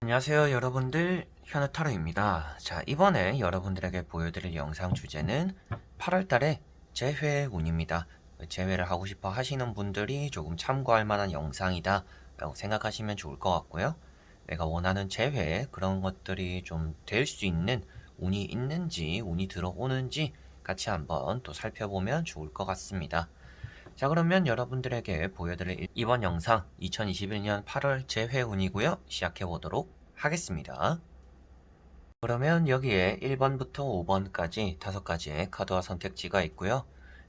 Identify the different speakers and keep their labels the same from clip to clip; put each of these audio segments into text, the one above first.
Speaker 1: 안녕하세요 여러분들, 현우타로입니다. 자, 이번에 여러분들에게 보여드릴 영상 주제는 8월달에 재회 운입니다. 재회를 하고 싶어 하시는 분들이 조금 참고할 만한 영상이다 라고 생각하시면 좋을 것 같고요. 내가 원하는 재회, 그런 것들이 좀 될 수 있는 운이 있는지, 운이 들어오는지 같이 한번 또 살펴보면 좋을 것 같습니다. 자, 그러면 여러분들에게 보여드릴 이번 영상 2021년 8월 재회운이고요. 시작해보도록 하겠습니다. 그러면 여기에 1번부터 5번까지 5가지의 카드와 선택지가 있고요.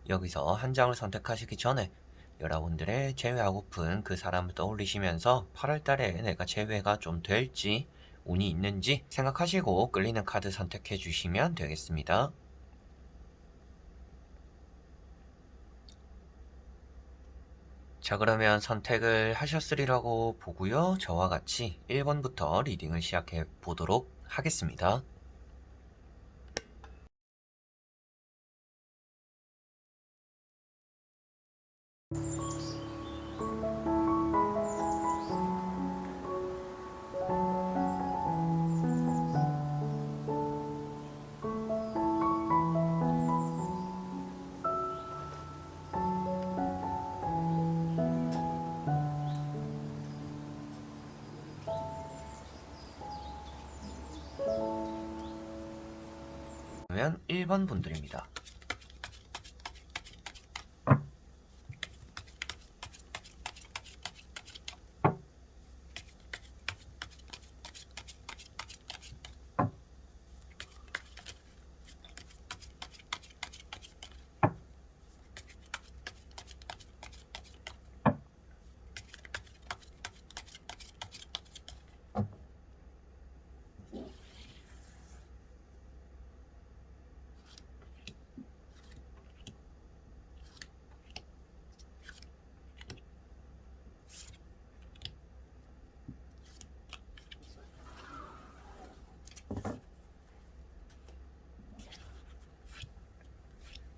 Speaker 1: 여기서 한 장을 선택하시기 전에 여러분들의 재회하고픈 그 사람을 떠올리시면서 8월달에 내가 재회가 좀 될지, 운이 있는지 생각하시고 끌리는 카드 선택해 주시면 되겠습니다. 자, 그러면 선택을 하셨으리라고 보고요. 저와 같이 1번부터 리딩을 시작해 보도록 하겠습니다. 그러면 1번 분들입니다.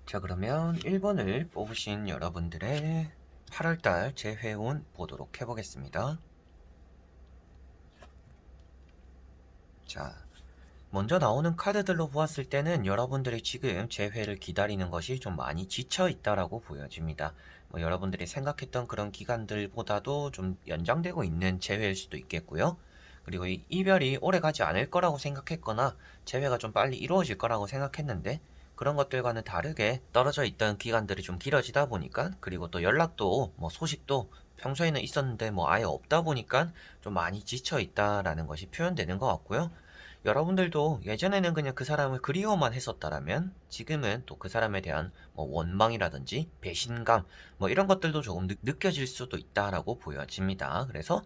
Speaker 1: 자, 그러면 1번을 뽑으신 여러분들의 8월달 재회운 보도록 해보겠습니다. 자, 먼저 나오는 카드들로 보았을 때는 여러분들이 지금 재회를 기다리는 것이 좀 많이 지쳐 있다라고 보여집니다. 여러분들이 생각했던 그런 기간들보다도 좀 연장되고 있는 재회일 수도 있겠고요. 그리고 이 이별이 오래 가지 않을 거라고 생각했거나 재회가 좀 빨리 이루어질 거라고 생각했는데 그런 것들과는 다르게 떨어져 있던 기간들이 좀 길어지다 보니까, 그리고 또 연락도 소식도 평소에는 있었는데 아예 없다 보니까 좀 많이 지쳐 있다라는 것이 표현되는 것 같고요. 여러분들도 예전에는 그냥 그 사람을 그리워만 했었다라면 지금은 또 그 사람에 대한 원망이라든지 배신감 이런 것들도 조금 느껴질 수도 있다라고 보여집니다. 그래서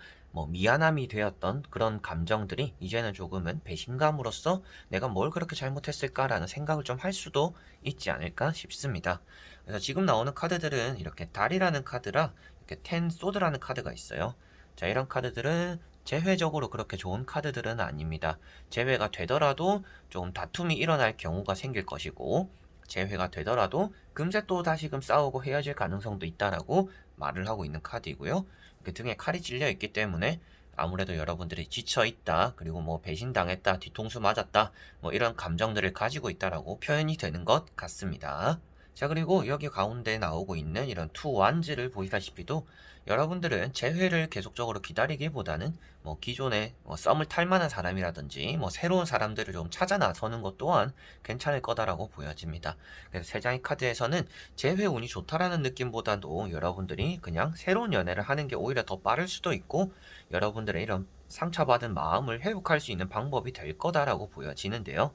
Speaker 1: 미안함이 되었던 그런 감정들이 이제는 조금은 배신감으로써 내가 뭘 그렇게 잘못했을까라는 생각을 좀 할 수도 있지 않을까 싶습니다. 그래서 지금 나오는 카드들은 이렇게 달이라는 카드라 이렇게 텐 소드라는 카드가 있어요. 자, 이런 카드들은 재회적으로 그렇게 좋은 카드들은 아닙니다. 재회가 되더라도 조금 다툼이 일어날 경우가 생길 것이고, 재회가 되더라도 금세 또 다시금 싸우고 헤어질 가능성도 있다라고 말을 하고 있는 카드이고요. 그 등에 칼이 찔려 있기 때문에 아무래도 여러분들이 지쳐 있다, 그리고 배신당했다, 뒤통수 맞았다, 이런 감정들을 가지고 있다라고 표현이 되는 것 같습니다. 자, 그리고 여기 가운데 나오고 있는 이런 투 완즈를 보시다시피도 여러분들은 재회를 계속적으로 기다리기보다는 기존에 썸을 탈 만한 사람이라든지 새로운 사람들을 좀 찾아 나서는 것 또한 괜찮을 거다라고 보여집니다. 그래서 세 장의 카드에서는 재회 운이 좋다라는 느낌보다도 여러분들이 그냥 새로운 연애를 하는 게 오히려 더 빠를 수도 있고, 여러분들의 이런 상처받은 마음을 회복할 수 있는 방법이 될 거다라고 보여지는데요.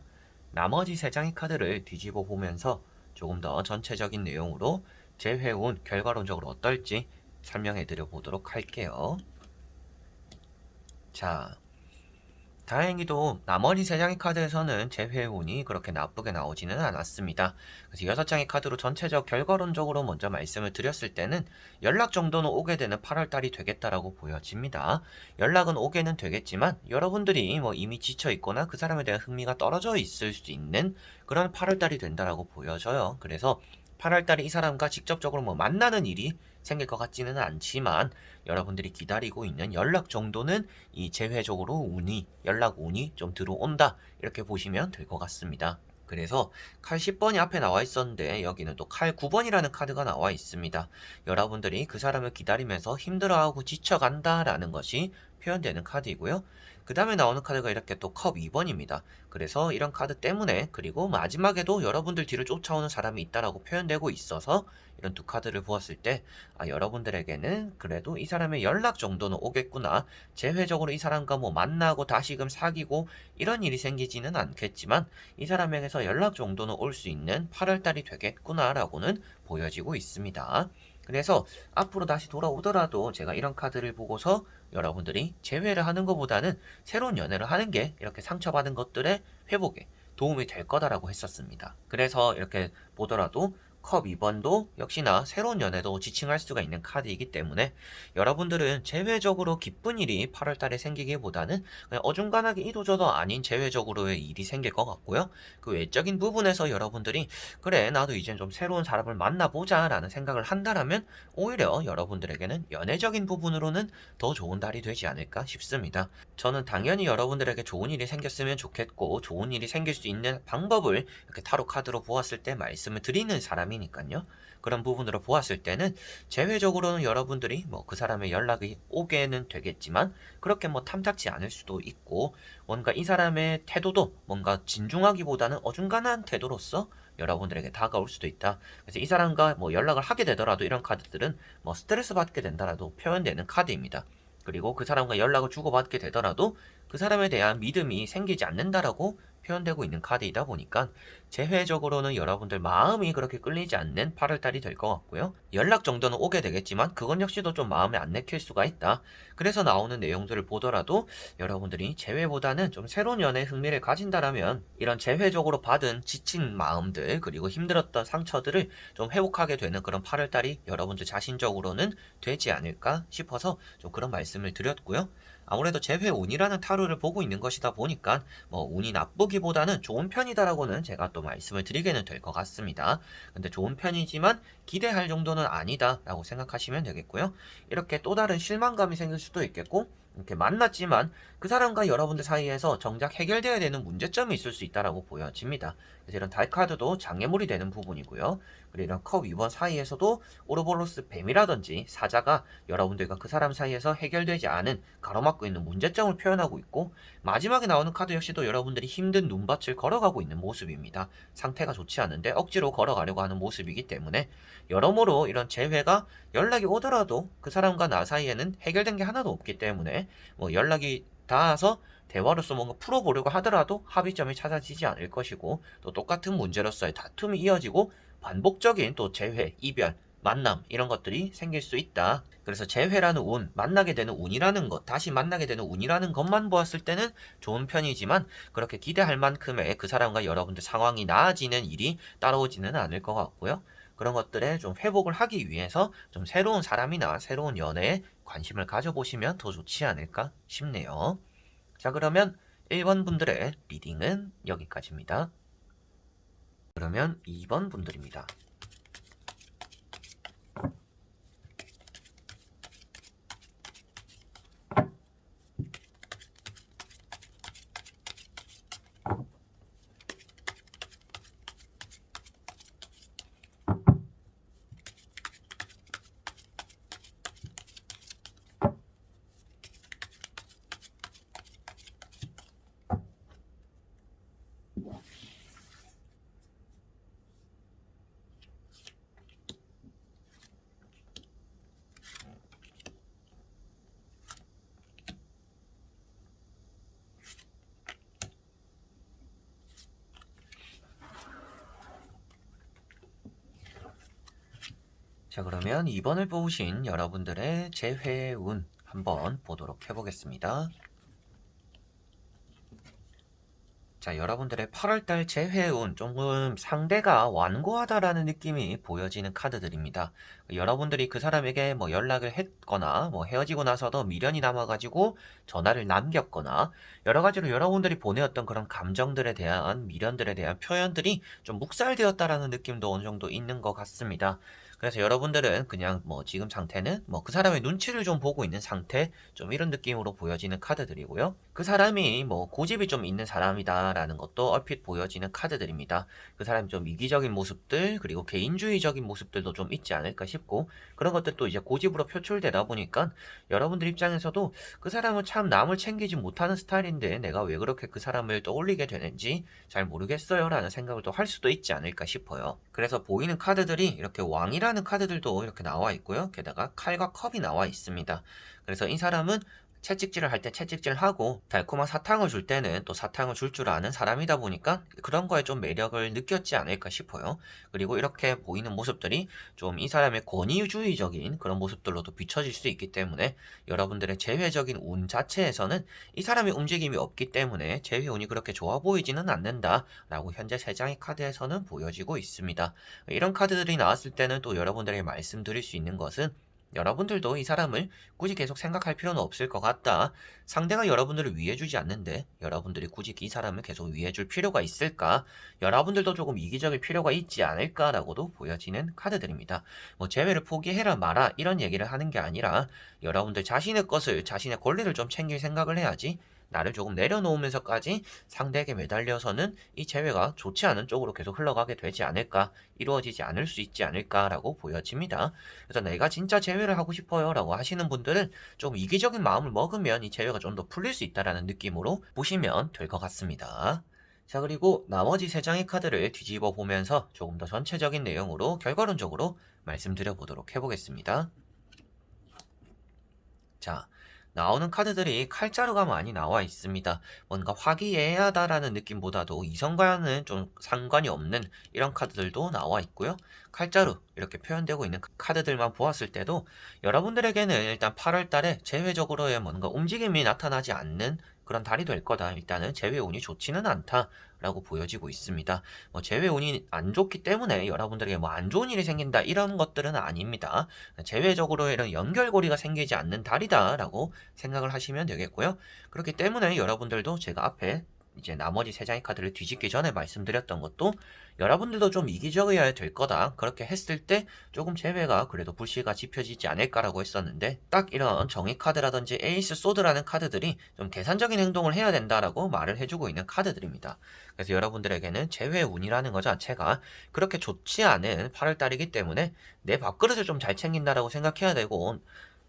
Speaker 1: 나머지 세 장의 카드를 뒤집어 보면서 조금 더 전체적인 내용으로 재회운 결과론적으로 어떨지 설명해 드려 보도록 할게요. 자, 다행히도 나머지 3장의 카드에서는 재회운이 그렇게 나쁘게 나오지는 않았습니다. 그래서 6장의 카드로 전체적 결과론적으로 먼저 말씀을 드렸을 때는 연락 정도는 오게 되는 8월달이 되겠다라고 보여집니다. 연락은 오게는 되겠지만 여러분들이 이미 지쳐 있거나 그 사람에 대한 흥미가 떨어져 있을 수 있는 그런 8월달이 된다라고 보여져요. 그래서 8월달에 이 사람과 직접적으로 뭐 만나는 일이 생길 것 같지는 않지만 여러분들이 기다리고 있는 연락 정도는 이 재회적으로 연락 운이 좀 들어온다. 이렇게 보시면 될 것 같습니다. 그래서 칼 10번이 앞에 나와 있었는데 여기는 또 칼 9번이라는 카드가 나와 있습니다. 여러분들이 그 사람을 기다리면서 힘들어하고 지쳐간다라는 것이 표현되는 카드이고요. 그 다음에 나오는 카드가 이렇게 또 컵 2번입니다. 그래서 이런 카드 때문에 그리고 마지막에도 여러분들 뒤를 쫓아오는 사람이 있다라고 표현되고 있어서 이런 두 카드를 보았을 때 여러분들에게는 그래도 이 사람의 연락 정도는 오겠구나. 재회적으로 이 사람과 뭐 만나고 다시금 사귀고 이런 일이 생기지는 않겠지만 이 사람에게서 연락 정도는 올 수 있는 8월달이 되겠구나라고는 보여지고 있습니다. 그래서 앞으로 다시 돌아오더라도 제가 이런 카드를 보고서 여러분들이 재회를 하는 것보다는 새로운 연애를 하는 게 이렇게 상처받은 것들의 회복에 도움이 될 거다라고 했었습니다. 그래서 이렇게 보더라도 컵 2번도 역시나 새로운 연애도 지칭할 수가 있는 카드이기 때문에 여러분들은 재회적으로 기쁜 일이 8월 달에 생기기보다는 그냥 어중간하게 이도저도 아닌 재회적으로의 일이 생길 것 같고요. 그 외적인 부분에서 여러분들이 그래 나도 이제 좀 새로운 사람을 만나보자 라는 생각을 한다라면 오히려 여러분들에게는 연애적인 부분으로는 더 좋은 달이 되지 않을까 싶습니다. 저는 당연히 여러분들에게 좋은 일이 생겼으면 좋겠고 좋은 일이 생길 수 있는 방법을 이렇게 타로 카드로 보았을 때 말씀을 드리는 사람이니까요. 그런 부분으로 보았을 때는 재회적으로는 여러분들이 뭐 그 사람의 연락이 오게는 되겠지만 그렇게 뭐 탐탁지 않을 수도 있고 뭔가 이 사람의 태도도 뭔가 진중하기보다는 어중간한 태도로서 여러분들에게 다가올 수도 있다. 그래서 이 사람과 뭐 연락을 하게 되더라도 이런 카드들은 뭐 스트레스 받게 된다라도 표현되는 카드입니다. 그리고 그 사람과 연락을 주고받게 되더라도 그 사람에 대한 믿음이 생기지 않는다라고 표현되고 있는 카드이다 보니까 재회적으로는 여러분들 마음이 그렇게 끌리지 않는 8월달이 될 것 같고요. 연락 정도는 오게 되겠지만 그건 역시도 좀 마음에 안 내킬 수가 있다. 그래서 나오는 내용들을 보더라도 여러분들이 재회보다는 좀 새로운 연애에 흥미를 가진다라면 이런 재회적으로 받은 지친 마음들 그리고 힘들었던 상처들을 좀 회복하게 되는 그런 8월달이 여러분들 자신적으로는 되지 않을까 싶어서 좀 그런 말씀을 드렸고요. 아무래도 재회운이라는 타로를 보고 있는 것이다 보니까 뭐 운이 나쁘기보다는 좋은 편이다라고는 제가 또 말씀을 드리게는 될 것 같습니다. 근데 좋은 편이지만 기대할 정도는 아니다라고 생각하시면 되겠고요. 이렇게 또 다른 실망감이 생길 수도 있겠고 이렇게 만났지만 그 사람과 여러분들 사이에서 정작 해결되어야 되는 문제점이 있을 수 있다라고 보여집니다. 그래서 이런 달카드도 장애물이 되는 부분이고요. 그리고 이런 컵 2번 사이에서도 오르볼로스 뱀이라든지 사자가 여러분들과 그 사람 사이에서 해결되지 않은 가로막고 있는 문제점을 표현하고 있고 마지막에 나오는 카드 역시도 여러분들이 힘든 눈밭을 걸어가고 있는 모습입니다. 상태가 좋지 않은데 억지로 걸어가려고 하는 모습이기 때문에 여러모로 이런 재회가 연락이 오더라도 그 사람과 나 사이에는 해결된 게 하나도 없기 때문에 뭐 연락이 닿아서 대화로서 뭔가 풀어보려고 하더라도 합의점이 찾아지지 않을 것이고 또 똑같은 문제로서의 다툼이 이어지고 반복적인 또 재회, 이별, 만남 이런 것들이 생길 수 있다. 그래서 재회라는 운, 만나게 되는 운이라는 것, 다시 만나게 되는 운이라는 것만 보았을 때는 좋은 편이지만 그렇게 기대할 만큼의 그 사람과 여러분들 상황이 나아지는 일이 따라오지는 않을 것 같고요. 그런 것들에 좀 회복을 하기 위해서 좀 새로운 사람이나 새로운 연애에 관심을 가져보시면 더 좋지 않을까 싶네요. 자, 그러면 1번 분들의 리딩은 여기까지입니다. 그러면 2번 분들입니다. 자, 그러면 2번을 뽑으신 여러분들의 재회의 운 한번 보도록 해보겠습니다. 자, 여러분들의 8월달 재회운 조금 상대가 완고하다라는 느낌이 보여지는 카드들입니다. 여러분들이 그 사람에게 뭐 연락을 했거나 뭐 헤어지고 나서도 미련이 남아가지고 전화를 남겼거나 여러 가지로 여러분들이 보내었던 그런 감정들에 대한 미련들에 대한 표현들이 좀 묵살되었다라는 느낌도 어느 정도 있는 것 같습니다. 그래서 여러분들은 그냥 뭐 지금 상태는 뭐 그 사람의 눈치를 좀 보고 있는 상태, 좀 이런 느낌으로 보여지는 카드들이고요. 그 사람이 뭐 고집이 좀 있는 사람이다라는 것도 얼핏 보여지는 카드들입니다. 그 사람이 좀 이기적인 모습들, 그리고 개인주의적인 모습들도 좀 있지 않을까 싶고, 그런 것들도 이제 고집으로 표출되다 보니까 여러분들 입장에서도 그 사람은 참 남을 챙기지 못하는 스타일인데 내가 왜 그렇게 그 사람을 떠올리게 되는지 잘 모르겠어요 라는 생각을 또 할 수도 있지 않을까 싶어요. 그래서 보이는 카드들이 이렇게 왕이라는 카드들도 이렇게 나와 있고요. 게다가 칼과 컵이 나와 있습니다. 그래서 이 사람은 채찍질을 할 때 채찍질을 하고 달콤한 사탕을 줄 때는 또 사탕을 줄 줄 아는 사람이다 보니까 그런 거에 좀 매력을 느꼈지 않을까 싶어요. 그리고 이렇게 보이는 모습들이 좀 이 사람의 권위주의적인 그런 모습들로도 비춰질 수 있기 때문에 여러분들의 재회적인 운 자체에서는 이 사람의 움직임이 없기 때문에 재회 운이 그렇게 좋아 보이지는 않는다 라고 현재 3장의 카드에서는 보여지고 있습니다. 이런 카드들이 나왔을 때는 또 여러분들에게 말씀드릴 수 있는 것은 여러분들도 이 사람을 굳이 계속 생각할 필요는 없을 것 같다. 상대가 여러분들을 위해주지 않는데 여러분들이 굳이 이 사람을 계속 위해줄 필요가 있을까? 여러분들도 조금 이기적일 필요가 있지 않을까라고도 보여지는 카드들입니다. 뭐 재회를 포기해라 마라 이런 얘기를 하는 게 아니라 여러분들 자신의 것을 자신의 권리를 좀 챙길 생각을 해야지 나를 조금 내려놓으면서까지 상대에게 매달려서는 이 재회가 좋지 않은 쪽으로 계속 흘러가게 되지 않을까, 이루어지지 않을 수 있지 않을까라고 보여집니다. 그래서 내가 진짜 재회를 하고 싶어요 라고 하시는 분들은 좀 이기적인 마음을 먹으면 이 재회가 좀 더 풀릴 수 있다라는 느낌으로 보시면 될 것 같습니다. 자, 그리고 나머지 3장의 카드를 뒤집어 보면서 조금 더 전체적인 내용으로 결과론적으로 말씀드려 보도록 해보겠습니다. 자, 나오는 카드들이 칼자루가 많이 나와 있습니다. 뭔가 화기애애하다라는 느낌보다도 이성과는 좀 상관이 없는 이런 카드들도 나와 있고요. 칼자루 이렇게 표현되고 있는 카드들만 보았을 때도 여러분들에게는 일단 8월 달에 재회적으로의 뭔가 움직임이 나타나지 않는 그런 달이 될 거다. 일단은 재회 운이 좋지는 않다라고 보여지고 있습니다. 뭐 재회 운이 안 좋기 때문에 여러분들에게 뭐 안 좋은 일이 생긴다 이런 것들은 아닙니다. 재회적으로 이런 연결고리가 생기지 않는 달이다라고 생각을 하시면 되겠고요. 그렇기 때문에 여러분들도 제가 앞에 이제 나머지 3장의 카드를 뒤집기 전에 말씀드렸던 것도 여러분들도 좀 이기적이어야 될 거다. 그렇게 했을 때 조금 재회가 그래도 불씨가 지펴지지 않을까라고 했었는데 딱 이런 정의 카드라든지 에이스 소드라는 카드들이 좀 계산적인 행동을 해야 된다라고 말을 해주고 있는 카드들입니다. 그래서 여러분들에게는 재회 운이라는 것 자체가 그렇게 좋지 않은 8월달이기 때문에 내 밥그릇을 좀 잘 챙긴다라고 생각해야 되고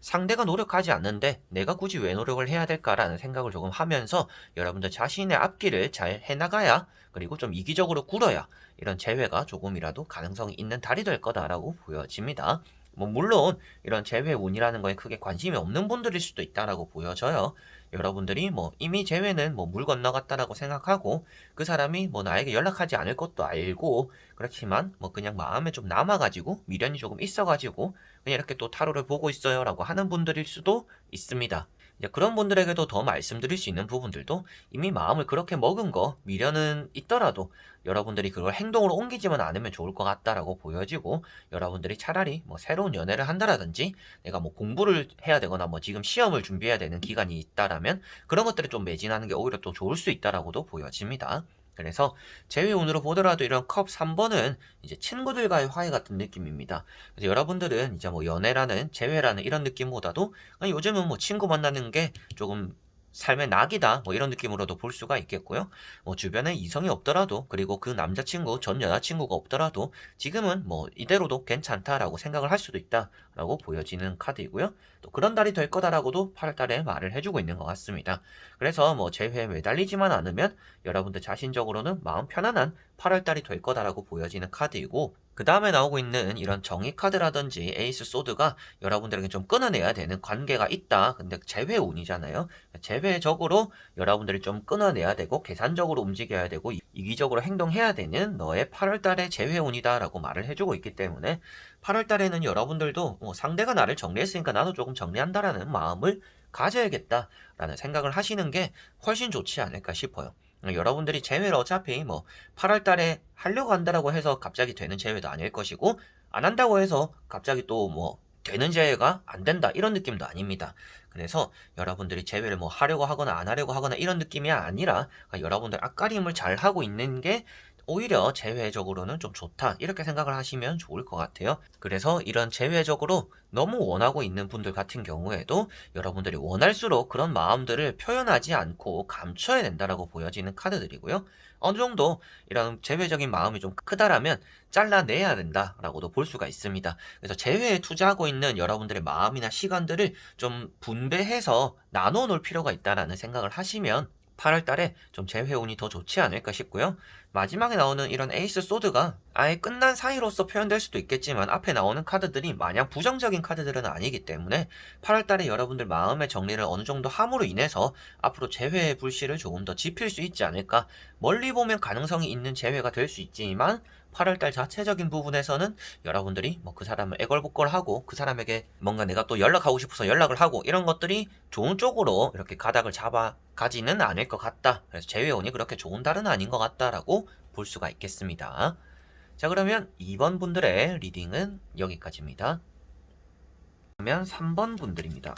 Speaker 1: 상대가 노력하지 않는데 내가 굳이 왜 노력을 해야 될까라는 생각을 조금 하면서 여러분들 자신의 앞길을 잘 해나가야 그리고 좀 이기적으로 굴어야 이런 재회가 조금이라도 가능성이 있는 달이 될 거다라고 보여집니다. 뭐 물론 이런 재회 운이라는 거에 크게 관심이 없는 분들일 수도 있다라고 보여져요. 여러분들이 뭐 이미 재회는 뭐 물 건너갔다라고 생각하고 그 사람이 뭐 나에게 연락하지 않을 것도 알고 그렇지만 뭐 그냥 마음에 좀 남아가지고 미련이 조금 있어가지고 그냥 이렇게 또 타로를 보고 있어요 라고 하는 분들일 수도 있습니다. 이제 그런 분들에게도 더 말씀드릴 수 있는 부분들도 이미 마음을 그렇게 먹은 거 미련은 있더라도 여러분들이 그걸 행동으로 옮기지만 않으면 좋을 것 같다라고 보여지고 여러분들이 차라리 뭐 새로운 연애를 한다라든지 내가 뭐 공부를 해야 되거나 뭐 지금 시험을 준비해야 되는 기간이 있다라면 그런 것들을 좀 매진하는 게 오히려 또 좋을 수 있다라고도 보여집니다. 그래서 재회운으로 보더라도 이런 컵 3번은 이제 친구들과의 화해 같은 느낌입니다. 그래서 여러분들은 이제 뭐 연애라는 재회라는 이런 느낌보다도 요즘은 뭐 친구 만나는 게 조금 삶의 낙이다 뭐 이런 느낌으로도 볼 수가 있겠고요. 뭐 주변에 이성이 없더라도 그리고 그 남자친구 전 여자친구가 없더라도 지금은 뭐 이대로도 괜찮다라고 생각을 할 수도 있다라고 보여지는 카드이고요. 또 그런 달이 될 거다라고도 8월달에 말을 해주고 있는 것 같습니다. 그래서 뭐 재회에 매달리지만 않으면 여러분들 자신적으로는 마음 편안한 8월달이 될 거다라고 보여지는 카드이고 그 다음에 나오고 있는 이런 정의 카드라든지 에이스 소드가 여러분들에게 좀 끊어내야 되는 관계가 있다. 근데 재회 운이잖아요. 재회적으로 여러분들이 좀 끊어내야 되고 계산적으로 움직여야 되고 이기적으로 행동해야 되는 너의 8월달의 재회 운이다라고 말을 해주고 있기 때문에 8월달에는 여러분들도 상대가 나를 정리했으니까 나도 조금 정리한다라는 마음을 가져야겠다라는 생각을 하시는 게 훨씬 좋지 않을까 싶어요. 여러분들이 제외를 어차피 뭐 8월 달에 하려고 한다라고 해서 갑자기 되는 제외도 아닐 것이고, 안 한다고 해서 갑자기 또 뭐 되는 제외가 안 된다 이런 느낌도 아닙니다. 그래서 여러분들이 제외를 뭐 하려고 하거나 안 하려고 하거나 이런 느낌이 아니라 여러분들 앞가림을 잘 하고 있는 게 오히려 제외적으로는 좀 좋다 이렇게 생각을 하시면 좋을 것 같아요. 그래서 이런 제외적으로 너무 원하고 있는 분들 같은 경우에도 여러분들이 원할수록 그런 마음들을 표현하지 않고 감춰야 된다라고 보여지는 카드들이고요. 어느 정도 이런 제외적인 마음이 좀 크다라면 잘라내야 된다라고도 볼 수가 있습니다. 그래서 제외에 투자하고 있는 여러분들의 마음이나 시간들을 좀 분배해서 나눠 놓을 필요가 있다라는 생각을 하시면 8월 달에 좀 재회운이 더 좋지 않을까 싶고요. 마지막에 나오는 이런 에이스 소드가 아예 끝난 사이로서 표현될 수도 있겠지만 앞에 나오는 카드들이 마냥 부정적인 카드들은 아니기 때문에 8월 달에 여러분들 마음의 정리를 어느 정도 함으로 인해서 앞으로 재회의 불씨를 조금 더 지필 수 있지 않을까. 멀리 보면 가능성이 있는 재회가 될 수 있지만 8월달 자체적인 부분에서는 여러분들이 뭐 그 사람을 애걸복걸하고 그 사람에게 뭔가 내가 또 연락하고 싶어서 연락을 하고 이런 것들이 좋은 쪽으로 이렇게 가닥을 잡아 가지는 않을 것 같다. 그래서 재회운이 그렇게 좋은 달은 아닌 것 같다라고 볼 수가 있겠습니다. 자, 그러면 2번 분들의 리딩은 여기까지입니다. 그러면 3번 분들입니다.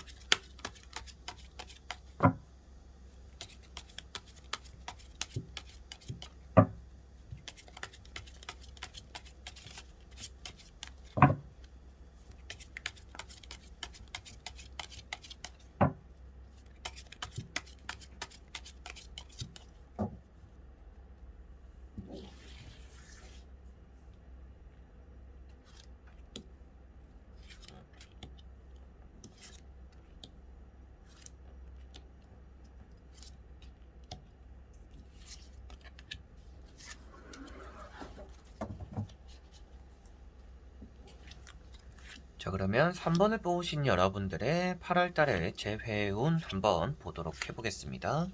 Speaker 1: 자, 그러면 3번을 뽑으신 여러분들의 8월달의 재회운 한번 보도록 해보겠습니다.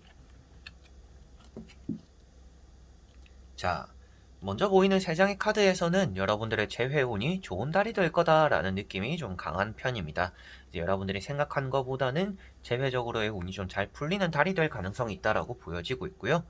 Speaker 1: 자, 먼저 보이는 3장의 카드에서는 여러분들의 재회운이 좋은 달이 될 거다라는 느낌이 좀 강한 편입니다. 이제 여러분들이 생각한 것보다는 재회적으로의 운이 좀 잘 풀리는 달이 될 가능성이 있다라고 보여지고 있고요.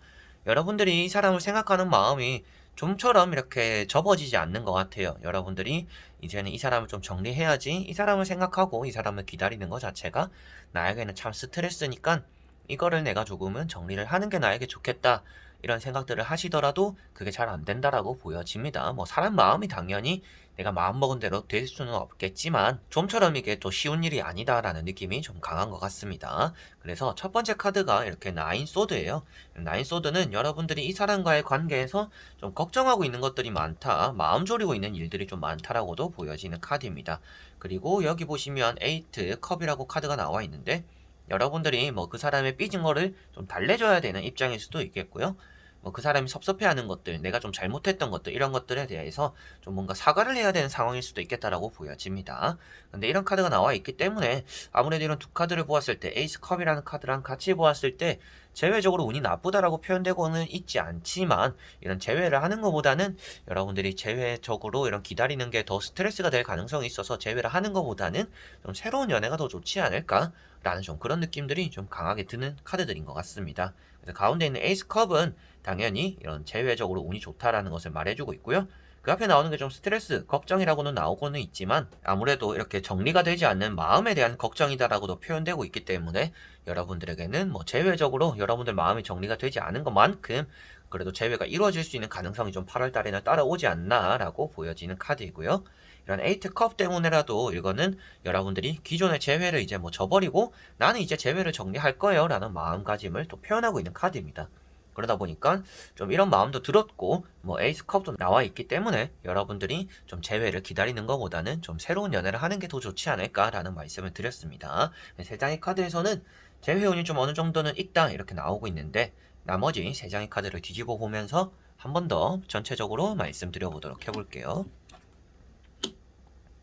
Speaker 1: 여러분들이 이 사람을 생각하는 마음이 좀처럼 이렇게 접어지지 않는 것 같아요. 여러분들이 이제는 이 사람을 좀 정리해야지, 이 사람을 생각하고 이 사람을 기다리는 것 자체가 나에게는 참 스트레스니까 이거를 내가 조금은 정리를 하는 게 나에게 좋겠다. 이런 생각들을 하시더라도 그게 잘 안 된다라고 보여집니다. 뭐 사람 마음이 당연히 내가 마음먹은 대로 될 수는 없겠지만 좀처럼 이게 또 쉬운 일이 아니다라는 느낌이 좀 강한 것 같습니다. 그래서 첫 번째 카드가 이렇게 나인 소드예요. 나인 소드는 여러분들이 이 사람과의 관계에서 좀 걱정하고 있는 것들이 많다, 마음 졸이고 있는 일들이 좀 많다라고도 보여지는 카드입니다. 그리고 여기 보시면 에이트 컵이라고 카드가 나와 있는데 여러분들이 뭐 그 사람의 삐진 거를 좀 달래줘야 되는 입장일 수도 있겠고요. 뭐 그 사람이 섭섭해하는 것들, 내가 좀 잘못했던 것들, 이런 것들에 대해서 좀 뭔가 사과를 해야 되는 상황일 수도 있겠다라고 보여집니다. 근데 이런 카드가 나와 있기 때문에 아무래도 이런 두 카드를 보았을 때 에이스 컵이라는 카드랑 같이 보았을 때 제외적으로 운이 나쁘다라고 표현되고는 있지 않지만 이런 제외를 하는 것보다는 여러분들이 제외적으로 이런 기다리는 게 더 스트레스가 될 가능성이 있어서 제외를 하는 것보다는 좀 새로운 연애가 더 좋지 않을까? 라는 좀 그런 느낌들이 좀 강하게 드는 카드들인 것 같습니다. 그래서 가운데 있는 에이스 컵은 당연히 이런 제외적으로 운이 좋다라는 것을 말해주고 있고요. 그 앞에 나오는 게 좀 스트레스, 걱정이라고는 나오고는 있지만 아무래도 이렇게 정리가 되지 않는 마음에 대한 걱정이다라고도 표현되고 있기 때문에 여러분들에게는 뭐 제외적으로 여러분들 마음이 정리가 되지 않은 것만큼 그래도 제외가 이루어질 수 있는 가능성이 좀 8월 달에는 따라오지 않나라고 보여지는 카드이고요. 이런 에이트 컵 때문에라도 이거는 여러분들이 기존의 제외를 이제 뭐 저버리고 나는 이제 제외를 정리할 거예요 라는 마음가짐을 또 표현하고 있는 카드입니다. 그러다 보니까 좀 이런 마음도 들었고 뭐 에이스 컵도 나와 있기 때문에 여러분들이 좀 재회를 기다리는 것보다는 좀 새로운 연애를 하는 게 더 좋지 않을까라는 말씀을 드렸습니다. 세 장의 카드에서는 재회운이 좀 어느 정도는 있다 이렇게 나오고 있는데 나머지 세 장의 카드를 뒤집어 보면서 한 번 더 전체적으로 말씀드려 보도록 해볼게요.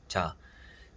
Speaker 1: 자,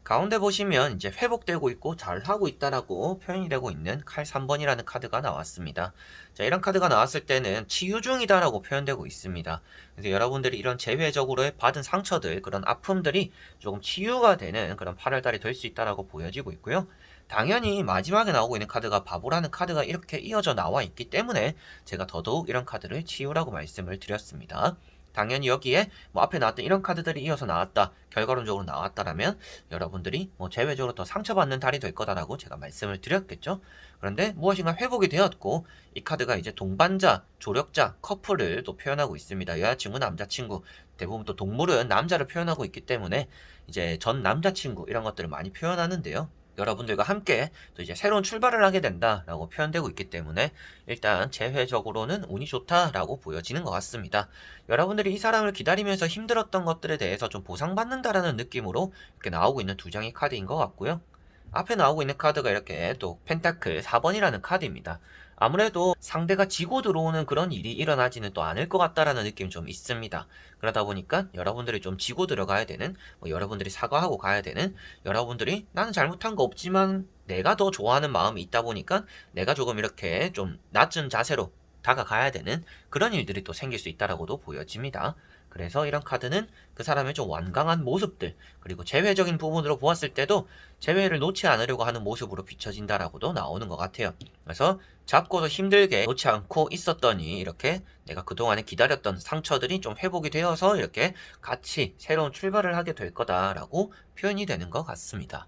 Speaker 1: 가운데 보시면 이제 회복되고 있고 잘하고 있다라고 표현이 되고 있는 칼 3번이라는 카드가 나왔습니다. 자, 이런 카드가 나왔을 때는 치유 중이다라고 표현되고 있습니다. 그래서 여러분들이 이런 재회적으로 받은 상처들, 그런 아픔들이 조금 치유가 되는 그런 8월달이 될 수 있다라고 보여지고 있고요. 당연히 마지막에 나오고 있는 카드가 바보라는 카드가 이렇게 이어져 나와 있기 때문에 제가 더더욱 이런 카드를 치우라고 말씀을 드렸습니다. 당연히 여기에 뭐 앞에 나왔던 이런 카드들이 이어서 나왔다, 결과론적으로 나왔다라면 여러분들이 뭐 제외적으로 더 상처받는 달이 될 거다라고 제가 말씀을 드렸겠죠. 그런데 무엇인가 회복이 되었고 이 카드가 이제 동반자, 조력자, 커플을 또 표현하고 있습니다. 여자친구, 남자친구, 대부분 또 동물은 남자를 표현하고 있기 때문에 이제 전 남자친구 이런 것들을 많이 표현하는데요. 여러분들과 함께 또 이제 새로운 출발을 하게 된다라고 표현되고 있기 때문에 일단 재회적으로는 운이 좋다라고 보여지는 것 같습니다. 여러분들이 이 사람을 기다리면서 힘들었던 것들에 대해서 좀 보상받는다라는 느낌으로 이렇게 나오고 있는 두 장의 카드인 것 같고요. 앞에 나오고 있는 카드가 이렇게 또 펜타클 4번이라는 카드입니다. 아무래도 상대가 지고 들어오는 그런 일이 일어나지는 또 않을 것 같다라는 느낌이 좀 있습니다. 그러다 보니까 여러분들이 좀 지고 들어가야 되는, 뭐 여러분들이 사과하고 가야 되는, 여러분들이 나는 잘못한 거 없지만 내가 더 좋아하는 마음이 있다 보니까 내가 조금 이렇게 좀 낮은 자세로 다가가야 되는 그런 일들이 또 생길 수 있다라고도 보여집니다. 그래서 이런 카드는 그 사람의 좀 완강한 모습들, 그리고 재회적인 부분으로 보았을 때도 재회를 놓지 않으려고 하는 모습으로 비춰진다라고도 나오는 것 같아요. 그래서 잡고도 힘들게 놓지 않고 있었더니 이렇게 내가 그동안에 기다렸던 상처들이 좀 회복이 되어서 이렇게 같이 새로운 출발을 하게 될 거다라고 표현이 되는 것 같습니다.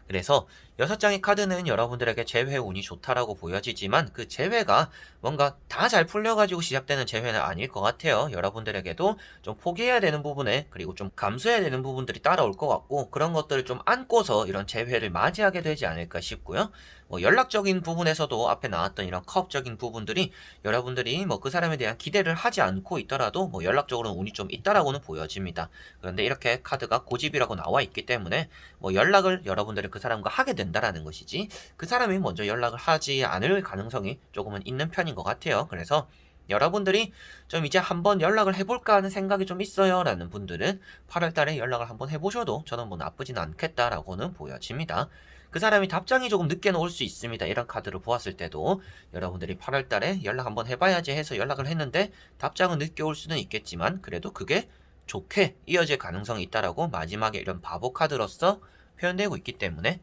Speaker 1: 그래서 6장의 카드는 여러분들에게 재회 운이 좋다라고 보여지지만 그 재회가 뭔가 다 잘 풀려가지고 시작되는 재회는 아닐 것 같아요. 여러분들에게도 좀 포기해야 되는 부분에, 그리고 좀 감수해야 되는 부분들이 따라올 것 같고, 그런 것들을 좀 안고서 이런 재회를 맞이하게 되지 않을까 싶고요. 뭐 연락적인 부분에서도 앞에 나왔던 이런 컵적인 부분들이 여러분들이 뭐 그 사람에 대한 기대를 하지 않고 있더라도 뭐 연락적으로는 운이 좀 있다라고는 보여집니다. 그런데 이렇게 카드가 고집이라고 나와 있기 때문에 뭐 연락을 여러분들이 그 사람과 하게 된다라는 것이지, 그 사람이 먼저 연락을 하지 않을 가능성이 조금은 있는 편인 것 같아요. 그래서 여러분들이 좀 이제 한번 연락을 해볼까 하는 생각이 좀 있어요 라는 분들은 8월달에 연락을 한번 해보셔도 저는 뭐 나쁘진 않겠다라고는 보여집니다. 그 사람이 답장이 조금 늦게는 올 수 있습니다. 이런 카드를 보았을 때도 여러분들이 8월달에 연락 한번 해봐야지 해서 연락을 했는데 답장은 늦게 올 수는 있겠지만 그래도 그게 좋게 이어질 가능성이 있다라고 마지막에 이런 바보 카드로서 표현되고 있기 때문에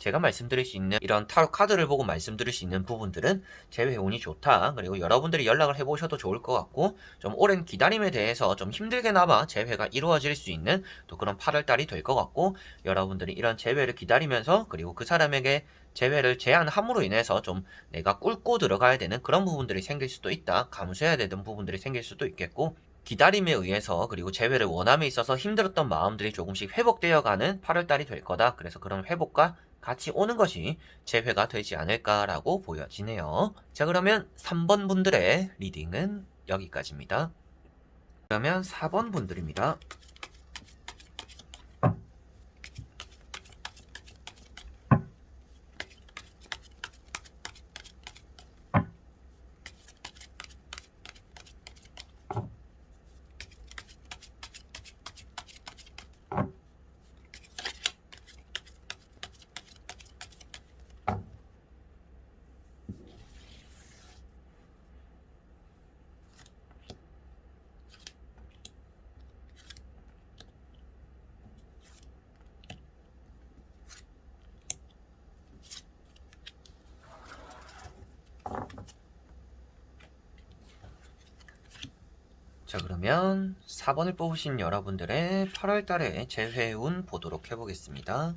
Speaker 1: 제가 말씀드릴 수 있는 이런 타로 카드를 보고 말씀드릴 수 있는 부분들은 재회 운이 좋다, 그리고 여러분들이 연락을 해보셔도 좋을 것 같고, 좀 오랜 기다림에 대해서 좀 힘들게나마 재회가 이루어질 수 있는 또 그런 8월달이 될 것 같고, 여러분들이 이런 재회를 기다리면서 그리고 그 사람에게 재회를 제안함으로 인해서 좀 내가 꿇고 들어가야 되는 그런 부분들이 생길 수도 있다, 감수해야 되는 부분들이 생길 수도 있겠고, 기다림에 의해서 그리고 재회를 원함에 있어서 힘들었던 마음들이 조금씩 회복되어가는 8월달이 될 거다. 그래서 그런 회복과 같이 오는 것이 재회가 되지 않을까라고 보여지네요. 자, 그러면 3번 분들의 리딩은 여기까지입니다. 그러면 4번 분들입니다. 자, 그러면 4번을 뽑으신 여러분들의 8월달의 재회운 보도록 해보겠습니다.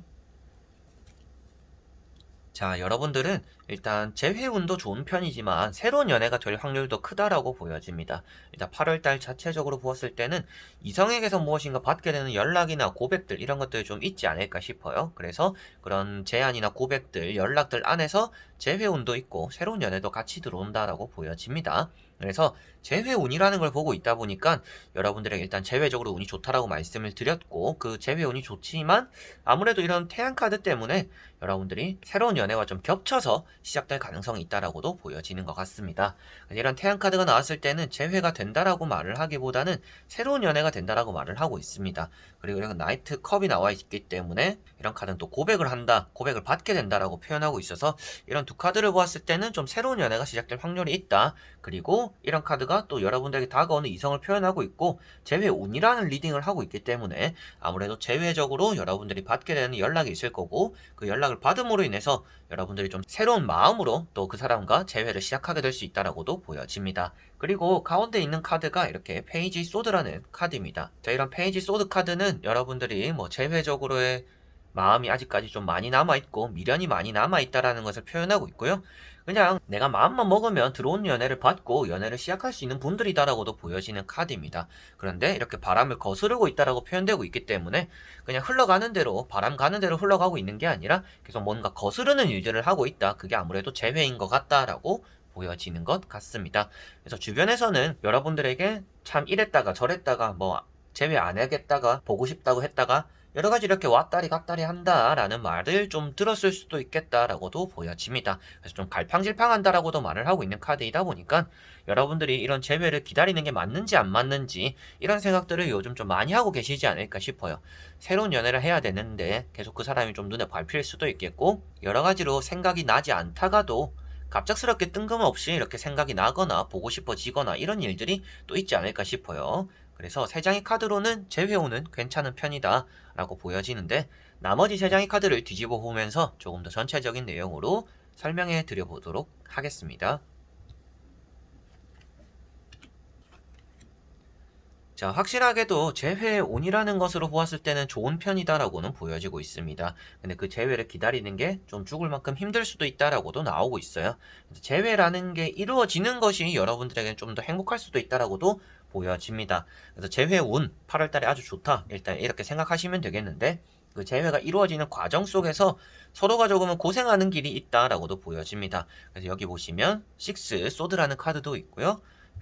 Speaker 1: 자, 여러분들은 일단 재회운도 좋은 편이지만 새로운 연애가 될 확률도 크다라고 보여집니다. 일단 8월달 자체적으로 보았을 때는 이성에게서 무엇인가 받게 되는 연락이나 고백들 이런 것들이 좀 있지 않을까 싶어요. 그래서 그런 제안이나 고백들, 연락들 안에서 재회운도 있고 새로운 연애도 같이 들어온다라고 보여집니다. 그래서 재회운이라는 걸 보고 있다 보니까 여러분들에게 일단 재회적으로 운이 좋다라고 말씀을 드렸고, 그 재회운이 좋지만 아무래도 이런 태양카드 때문에 여러분들이 새로운 연애와 좀 겹쳐서 시작될 가능성이 있다라고도 보여지는 것 같습니다. 이런 태양카드가 나왔을 때는 재회가 된다라고 말을 하기보다는 새로운 연애가 된다라고 말을 하고 있습니다. 그리고 이런 나이트 컵이 나와 있기 때문에 이런 카드는 또 고백을 한다, 고백을 받게 된다라고 표현하고 있어서 이런 두 카드를 보았을 때는 좀 새로운 연애가 시작될 확률이 있다. 그리고 이런 카드가 카드가 또 여러분들에게 다가오는 이성을 표현하고 있고 재회운이라는 리딩을 하고 있기 때문에 아무래도 재회적으로 여러분들이 받게 되는 연락이 있을 거고 그 연락을 받음으로 인해서 여러분들이 좀 새로운 마음으로 또 그 사람과 재회를 시작하게 될 수 있다라고도 보여집니다. 그리고 가운데 있는 카드가 이렇게 페이지 소드라는 카드입니다. 자, 이런 페이지 소드 카드는 여러분들이 뭐 재회적으로의 마음이 아직까지 좀 많이 남아있고 미련이 많이 남아있다라는 것을 표현하고 있고요. 그냥 내가 마음만 먹으면 들어온 연애를 받고 연애를 시작할 수 있는 분들이다라고도 보여지는 카드입니다. 그런데 이렇게 바람을 거스르고 있다라고 표현되고 있기 때문에 그냥 흘러가는 대로 바람 가는 대로 흘러가고 있는 게 아니라 계속 뭔가 거스르는 일들을 하고 있다. 그게 아무래도 재회인 것 같다라고 보여지는 것 같습니다. 그래서 주변에서는 여러분들에게 참 이랬다가 저랬다가 뭐 재회 안 하겠다가 보고 싶다고 했다가 여러 가지 이렇게 왔다리 갔다리 한다라는 말을 좀 들었을 수도 있겠다라고도 보여집니다. 그래서 좀 갈팡질팡한다라고도 말을 하고 있는 카드이다 보니까 여러분들이 이런 재회를 기다리는 게 맞는지 안 맞는지 이런 생각들을 요즘 좀 많이 하고 계시지 않을까 싶어요. 새로운 연애를 해야 되는데 계속 그 사람이 좀 눈에 밟힐 수도 있겠고 여러 가지로 생각이 나지 않다가도 갑작스럽게 뜬금없이 이렇게 생각이 나거나 보고 싶어지거나 이런 일들이 또 있지 않을까 싶어요. 그래서 3장의 카드로는 재회오는 괜찮은 편이다 라고 보여지는데 나머지 3장의 카드를 뒤집어 보면서 조금 더 전체적인 내용으로 설명해 드려보도록 하겠습니다. 자, 확실하게도 재회온이라는 것으로 보았을 때는 좋은 편이다라고는 보여지고 있습니다. 근데 그 재회를 기다리는 게 좀 죽을 만큼 힘들 수도 있다라고도 나오고 있어요. 재회라는 게 이루어지는 것이 여러분들에게는 좀 더 행복할 수도 있다라고도 보여집니다. 그래서 재회운 8월달에 아주 좋다. 일단 이렇게 생각하시면 되겠는데 그 재회가 이루어지는 과정 속에서 서로가 조금은 고생하는 길이 있다라고도 보여집니다. 그래서 여기 보시면 6 소드라는 카드도 있고요.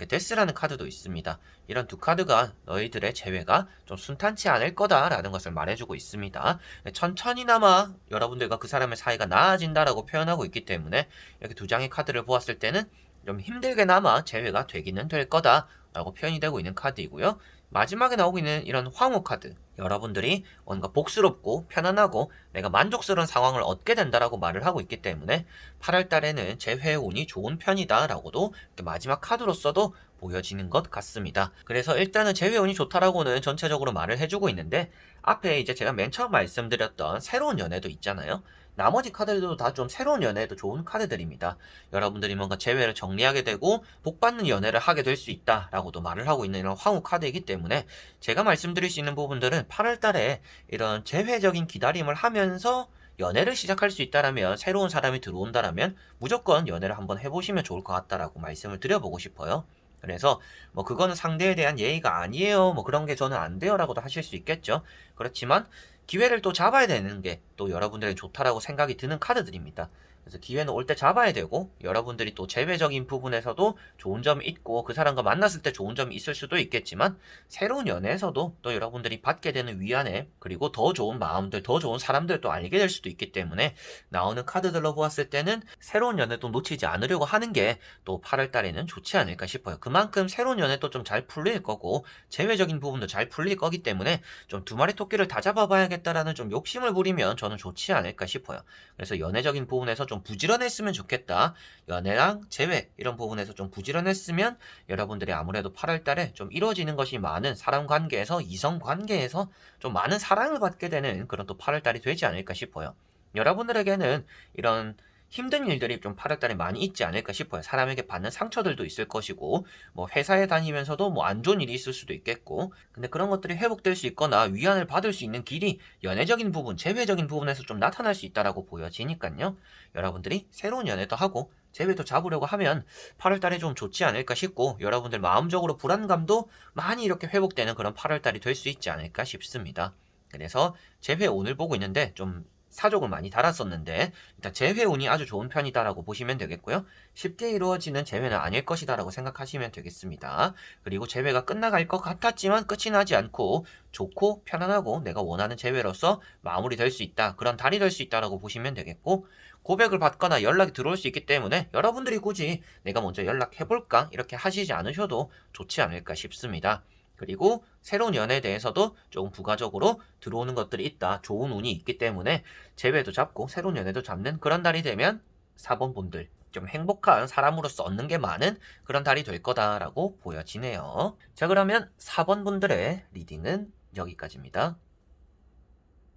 Speaker 1: 데스라는 카드도 있습니다. 이런 두 카드가 너희들의 재회가 좀 순탄치 않을 거다라는 것을 말해주고 있습니다. 천천히나마 여러분들과 그 사람의 사이가 나아진다라고 표현하고 있기 때문에 이렇게 두 장의 카드를 보았을 때는 좀 힘들게나마 재회가 되기는 될 거다라고 표현이 되고 있는 카드이고요. 마지막에 나오고 있는 이런 황후 카드, 여러분들이 뭔가 복스럽고 편안하고 내가 만족스러운 상황을 얻게 된다라고 말을 하고 있기 때문에 8월 달에는 재회운이 좋은 편이다라고도 마지막 카드로서도 보여지는 것 같습니다. 그래서 일단은 재회운이 좋다라고는 전체적으로 말을 해주고 있는데 앞에 이제 제가 맨 처음 말씀드렸던 새로운 연애도 있잖아요. 나머지 카드들도 다 좀 새로운 연애에도 좋은 카드들입니다. 여러분들이 뭔가 재회를 정리하게 되고 복받는 연애를 하게 될 수 있다라고도 말을 하고 있는 이런 황후 카드이기 때문에 제가 말씀드릴 수 있는 부분들은 8월 달에 이런 재회적인 기다림을 하면서 연애를 시작할 수 있다라면 새로운 사람이 들어온다라면 무조건 연애를 한번 해보시면 좋을 것 같다라고 말씀을 드려보고 싶어요. 그래서 뭐 그거는 상대에 대한 예의가 아니에요. 뭐 그런 게 저는 안 돼요라고도 하실 수 있겠죠. 그렇지만 기회를 또 잡아야 되는 게 또 여러분들에게 좋다라고 생각이 드는 카드들입니다. 그래서 기회는 올 때 잡아야 되고 여러분들이 또 재회적인 부분에서도 좋은 점이 있고 그 사람과 만났을 때 좋은 점이 있을 수도 있겠지만 새로운 연애에서도 또 여러분들이 받게 되는 위안에 그리고 더 좋은 마음들, 더 좋은 사람들도 알게 될 수도 있기 때문에 나오는 카드들로 보았을 때는 새로운 연애도 놓치지 않으려고 하는 게 또 8월 달에는 좋지 않을까 싶어요. 그만큼 새로운 연애도 좀 잘 풀릴 거고 재회적인 부분도 잘 풀릴 거기 때문에 좀 두 마리 토끼를 다 잡아봐야겠다라는 좀 욕심을 부리면 저는 좋지 않을까 싶어요. 그래서 연애적인 부분에서 좀 부지런했으면 좋겠다. 연애랑 재회 이런 부분에서 좀 부지런했으면 여러분들이 아무래도 8월 달에 좀 이루어지는 것이 많은 사람 관계에서 이성 관계에서 좀 많은 사랑을 받게 되는 그런 또 8월 달이 되지 않을까 싶어요. 여러분들에게는 이런 힘든 일들이 좀 8월 달에 많이 있지 않을까 싶어요. 사람에게 받는 상처들도 있을 것이고 뭐 회사에 다니면서도 뭐 안 좋은 일이 있을 수도 있겠고 근데 그런 것들이 회복될 수 있거나 위안을 받을 수 있는 길이 연애적인 부분, 재회적인 부분에서 좀 나타날 수 있다라고 보여지니까요. 여러분들이 새로운 연애도 하고 재회도 잡으려고 하면 8월 달에 좀 좋지 않을까 싶고 여러분들 마음적으로 불안감도 많이 이렇게 회복되는 그런 8월 달이 될 수 있지 않을까 싶습니다. 그래서 재회 오늘 보고 있는데 좀 사족을 많이 달았었는데 일단 재회운이 아주 좋은 편이다라고 보시면 되겠고요. 쉽게 이루어지는 재회는 아닐 것이다라고 생각하시면 되겠습니다. 그리고 재회가 끝나갈 것 같았지만 끝이 나지 않고 좋고 편안하고 내가 원하는 재회로서 마무리될 수 있다. 그런 달이 될 수 있다라고 보시면 되겠고 고백을 받거나 연락이 들어올 수 있기 때문에 여러분들이 굳이 내가 먼저 연락해볼까 이렇게 하시지 않으셔도 좋지 않을까 싶습니다. 그리고 새로운 연애에 대해서도 조금 부가적으로 들어오는 것들이 있다. 좋은 운이 있기 때문에 재회도 잡고 새로운 연애도 잡는 그런 달이 되면 4번 분들 좀 행복한 사람으로서 얻는 게 많은 그런 달이 될 거다라고 보여지네요. 자, 그러면 4번 분들의 리딩은 여기까지입니다.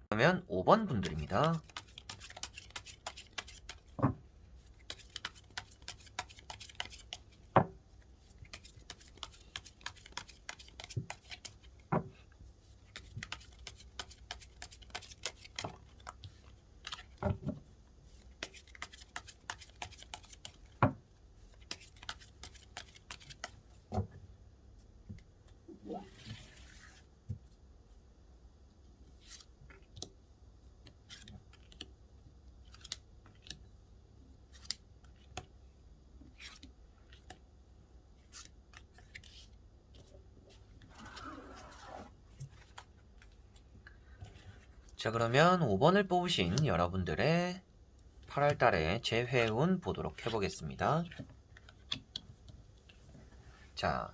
Speaker 1: 그러면 5번 분들입니다. 자, 그러면 5번을 뽑으신 여러분들의 8월달에 재회운 보도록 해보겠습니다. 자,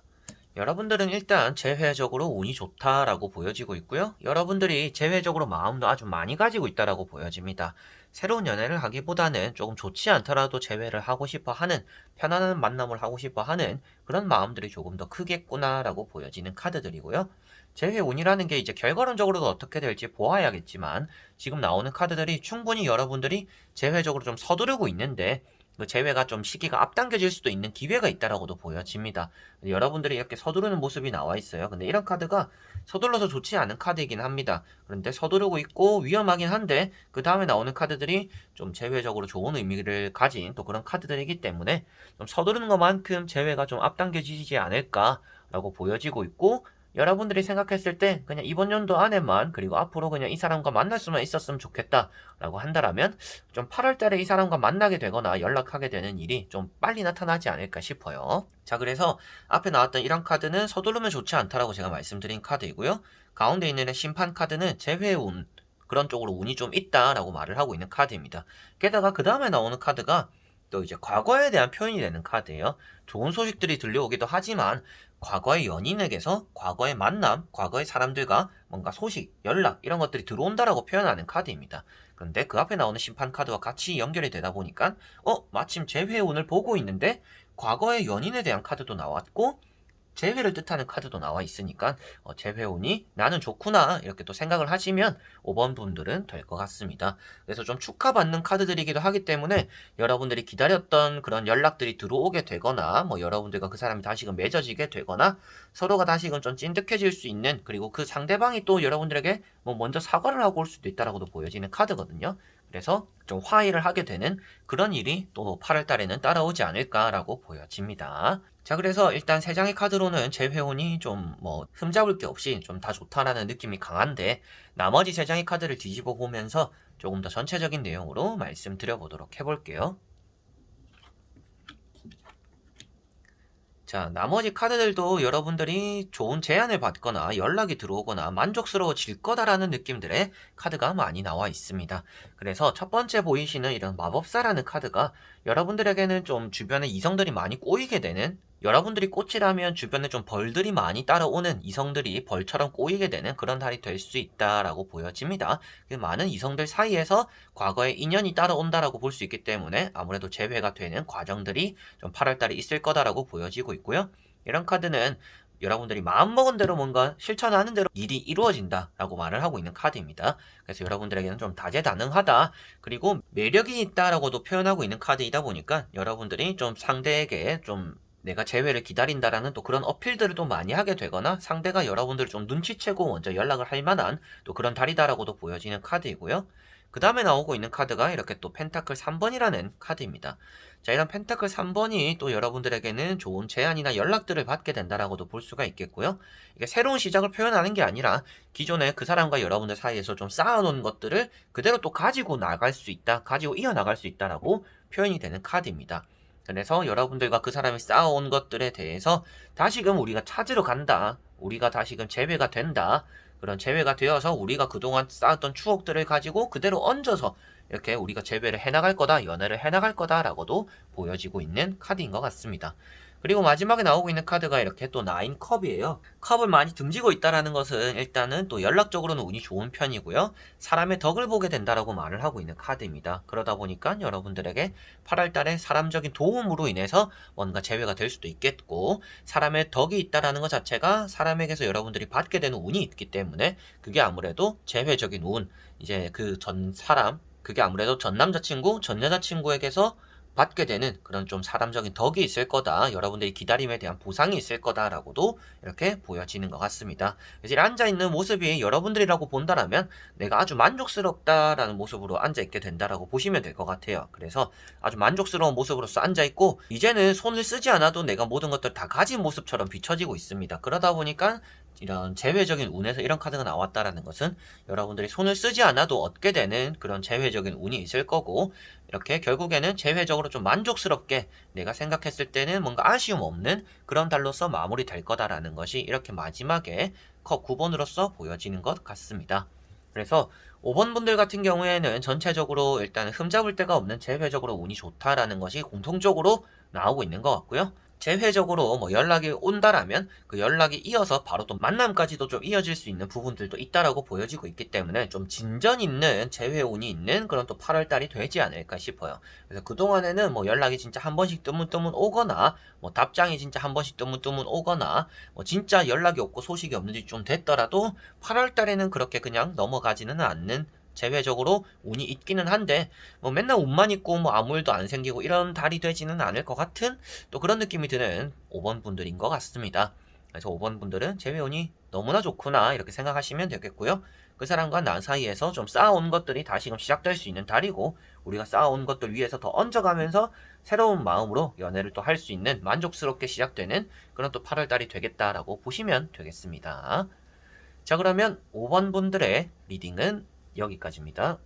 Speaker 1: 여러분들은 일단 재회적으로 운이 좋다라고 보여지고 있고요. 여러분들이 재회적으로 마음도 아주 많이 가지고 있다라고 보여집니다. 새로운 연애를 하기보다는 조금 좋지 않더라도 재회를 하고 싶어 하는, 편안한 만남을 하고 싶어 하는 그런 마음들이 조금 더 크겠구나라고 보여지는 카드들이고요. 재회 운이라는 게 이제 결과론적으로도 어떻게 될지 보아야겠지만 지금 나오는 카드들이 충분히 여러분들이 재회적으로 좀 서두르고 있는데 그 재회가 좀 시기가 앞당겨질 수도 있는 기회가 있다라고도 보여집니다. 여러분들이 이렇게 서두르는 모습이 나와 있어요. 근데 이런 카드가 서둘러서 좋지 않은 카드이긴 합니다. 그런데 서두르고 있고 위험하긴 한데 그 다음에 나오는 카드들이 좀 재회적으로 좋은 의미를 가진 또 그런 카드들이기 때문에 좀 서두르는 것만큼 재회가 좀 앞당겨지지 않을까라고 보여지고 있고, 여러분들이 생각했을 때 그냥 이번 연도 안에만 그리고 앞으로 그냥 이 사람과 만날 수만 있었으면 좋겠다 라고 한다라면 좀 8월달에 이 사람과 만나게 되거나 연락하게 되는 일이 좀 빨리 나타나지 않을까 싶어요. 자, 그래서 앞에 나왔던 이런 카드는 서두르면 좋지 않다라고 제가 말씀드린 카드이고요. 가운데 있는 심판 카드는 재회운, 그런 쪽으로 운이 좀 있다라고 말을 하고 있는 카드입니다. 게다가 그 다음에 나오는 카드가 또 이제 과거에 대한 표현이 되는 카드예요. 좋은 소식들이 들려오기도 하지만 과거의 연인에게서 과거의 만남, 과거의 사람들과 뭔가 소식, 연락 이런 것들이 들어온다라고 표현하는 카드입니다. 그런데 그 앞에 나오는 심판 카드와 같이 연결이 되다 보니까 마침 재회운을 보고 있는데 과거의 연인에 대한 카드도 나왔고 재회를 뜻하는 카드도 나와 있으니까 재회운이 나는 좋구나 이렇게 또 생각을 하시면 5번 분들은 될 것 같습니다. 그래서 좀 축하받는 카드들이기도 하기 때문에 여러분들이 기다렸던 그런 연락들이 들어오게 되거나 뭐 여러분들과 그 사람이 다시금 맺어지게 되거나 서로가 다시금 좀 찐득해질 수 있는, 그리고 그 상대방이 또 여러분들에게 뭐 먼저 사과를 하고 올 수도 있다라고도 보여지는 카드거든요. 그래서 좀 화해를 하게 되는 그런 일이 또 8월 달에는 따라오지 않을까라고 보여집니다. 자, 그래서 일단 3장의 카드로는 재회운이 좀 뭐 흠잡을 게 없이 좀 다 좋다라는 느낌이 강한데, 나머지 3장의 카드를 뒤집어 보면서 조금 더 전체적인 내용으로 말씀드려 보도록 해볼게요. 자, 나머지 카드들도 여러분들이 좋은 제안을 받거나 연락이 들어오거나 만족스러워질 거다라는 느낌들의 카드가 많이 나와 있습니다. 그래서 첫 번째 보이시는 이런 마법사라는 카드가 여러분들에게는 좀 주변에 이성들이 많이 꼬이게 되는, 여러분들이 꽃이라면 주변에 좀 벌들이 많이 따라오는, 이성들이 벌처럼 꼬이게 되는 그런 달이 될 수 있다라고 보여집니다. 그 많은 이성들 사이에서 과거에 인연이 따라온다라고 볼 수 있기 때문에 아무래도 재회가 되는 과정들이 좀 8월달에 있을 거다라고 보여지고 있고요. 이런 카드는 여러분들이 마음먹은 대로 뭔가 실천하는 대로 일이 이루어진다라고 말을 하고 있는 카드입니다. 그래서 여러분들에게는 좀 다재다능하다, 그리고 매력이 있다라고도 표현하고 있는 카드이다 보니까 여러분들이 좀 상대에게 좀 내가 재회를 기다린다라는 또 그런 어필들을 또 많이 하게 되거나 상대가 여러분들을 좀 눈치채고 먼저 연락을 할 만한 또 그런 달이다라고도 보여지는 카드이고요. 그 다음에 나오고 있는 카드가 이렇게 또 펜타클 3번이라는 카드입니다. 자, 이런 펜타클 3번이 또 여러분들에게는 좋은 제안이나 연락들을 받게 된다라고도 볼 수가 있겠고요. 이게 새로운 시작을 표현하는 게 아니라 기존에 그 사람과 여러분들 사이에서 좀 쌓아놓은 것들을 그대로 또 가지고 나갈 수 있다, 가지고 이어나갈 수 있다라고 표현이 되는 카드입니다. 그래서 여러분들과 그 사람이 쌓아온 것들에 대해서 다시금 우리가 찾으러 간다, 우리가 다시금 재회가 된다, 그런 재회가 되어서 우리가 그동안 쌓았던 추억들을 가지고 그대로 얹어서 이렇게 우리가 재회를 해나갈 거다, 연애를 해나갈 거다라고도 보여지고 있는 카드인 것 같습니다. 그리고 마지막에 나오고 있는 카드가 이렇게 또 9컵이에요. 컵을 많이 등지고 있다라는 것은 일단은 또 연락적으로는 운이 좋은 편이고요. 사람의 덕을 보게 된다라고 말을 하고 있는 카드입니다. 그러다 보니까 여러분들에게 8월 달에 사람적인 도움으로 인해서 뭔가 재회가 될 수도 있겠고, 사람의 덕이 있다라는 것 자체가 사람에게서 여러분들이 받게 되는 운이 있기 때문에 그게 아무래도 재회적인 운, 이제 그 전 사람, 그게 아무래도 전 남자친구, 전 여자친구에게서 받게 되는 그런 좀 사람적인 덕이 있을 거다. 여러분들이 기다림에 대한 보상이 있을 거다라고도 이렇게 보여지는 것 같습니다. 그래서 앉아있는 모습이 여러분들이라고 본다라면 내가 아주 만족스럽다라는 모습으로 앉아있게 된다라고 보시면 될 것 같아요. 그래서 아주 만족스러운 모습으로서 앉아있고, 이제는 손을 쓰지 않아도 내가 모든 것들 다 가진 모습처럼 비춰지고 있습니다. 그러다 보니까 이런 재회적인 운에서 이런 카드가 나왔다라는 것은 여러분들이 손을 쓰지 않아도 얻게 되는 그런 재회적인 운이 있을 거고, 이렇게 결국에는 재회적으로 좀 만족스럽게 내가 생각했을 때는 뭔가 아쉬움 없는 그런 달로서 마무리될 거다라는 것이 이렇게 마지막에 컵 9번으로서 보여지는 것 같습니다. 그래서 5번 분들 같은 경우에는 전체적으로 일단 흠잡을 데가 없는 재회적으로 운이 좋다라는 것이 공통적으로 나오고 있는 것 같고요. 재회적으로 뭐 연락이 온다라면 그 연락이 이어서 바로 또 만남까지도 좀 이어질 수 있는 부분들도 있다라고 보여지고 있기 때문에 좀 진전 있는 재회운이 있는 그런 또 8월달이 되지 않을까 싶어요. 그래서 그동안에는 뭐 연락이 진짜 한 번씩 뜨문뜨문 오거나, 뭐 답장이 진짜 한 번씩 뜨문뜨문 오거나, 뭐 진짜 연락이 없고 소식이 없는 지 좀 됐더라도 8월달에는 그렇게 그냥 넘어가지는 않는, 제외적으로 운이 있기는 한데 뭐 맨날 운만 있고 뭐 아무 일도 안 생기고 이런 달이 되지는 않을 것 같은 또 그런 느낌이 드는 5번 분들인 것 같습니다. 그래서 5번 분들은 재회운이 너무나 좋구나 이렇게 생각하시면 되겠고요. 그 사람과 나 사이에서 좀 쌓아온 것들이 다시금 시작될 수 있는 달이고, 우리가 쌓아온 것들 위해서 더 얹어가면서 새로운 마음으로 연애를 또 할 수 있는, 만족스럽게 시작되는 그런 또 8월 달이 되겠다라고 보시면 되겠습니다. 자, 그러면 5번 분들의 리딩은 여기까지입니다.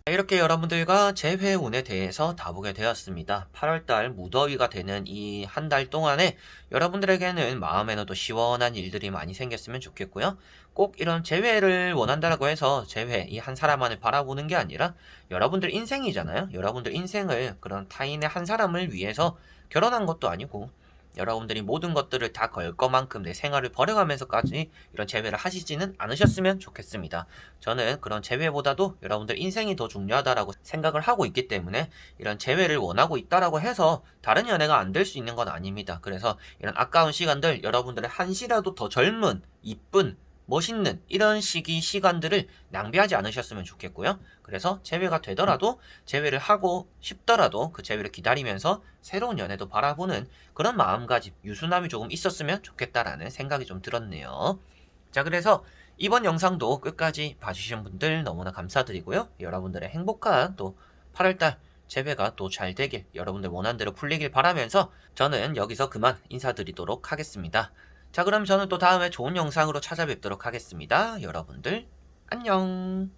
Speaker 1: 이렇게 여러분들과 재회운에 대해서 다보게 되었습니다. 8월달 무더위가 되는 이 한 달 동안에 여러분들에게는 마음에는 또 시원한 일들이 많이 생겼으면 좋겠고요. 꼭 이런 재회를 원한다라고 해서 재회, 이 한 사람만을 바라보는 게 아니라 여러분들 인생이잖아요. 여러분들 인생을 그런 타인의 한 사람을 위해서 결혼한 것도 아니고, 여러분들이 모든 것들을 다 걸 것만큼 내 생활을 버려가면서까지 이런 재회를 하시지는 않으셨으면 좋겠습니다. 저는 그런 재회보다도 여러분들 인생이 더 중요하다라고 생각을 하고 있기 때문에 이런 재회를 원하고 있다라고 해서 다른 연애가 안 될 수 있는 건 아닙니다. 그래서 이런 아까운 시간들, 여러분들의 한시라도 더 젊은, 이쁜, 멋있는 이런 시간들을 낭비하지 않으셨으면 좋겠고요. 그래서 재회가 되더라도, 재회를 하고 싶더라도 그 재회를 기다리면서 새로운 연애도 바라보는 그런 마음가짐, 유순함이 조금 있었으면 좋겠다라는 생각이 좀 들었네요. 자, 그래서 이번 영상도 끝까지 봐주신 분들 너무나 감사드리고요. 여러분들의 행복한 또 8월달 재회가 또 잘 되길, 여러분들 원하는 대로 풀리길 바라면서 저는 여기서 그만 인사드리도록 하겠습니다. 자, 그럼 저는 또 다음에 좋은 영상으로 찾아뵙도록 하겠습니다. 여러분들 안녕.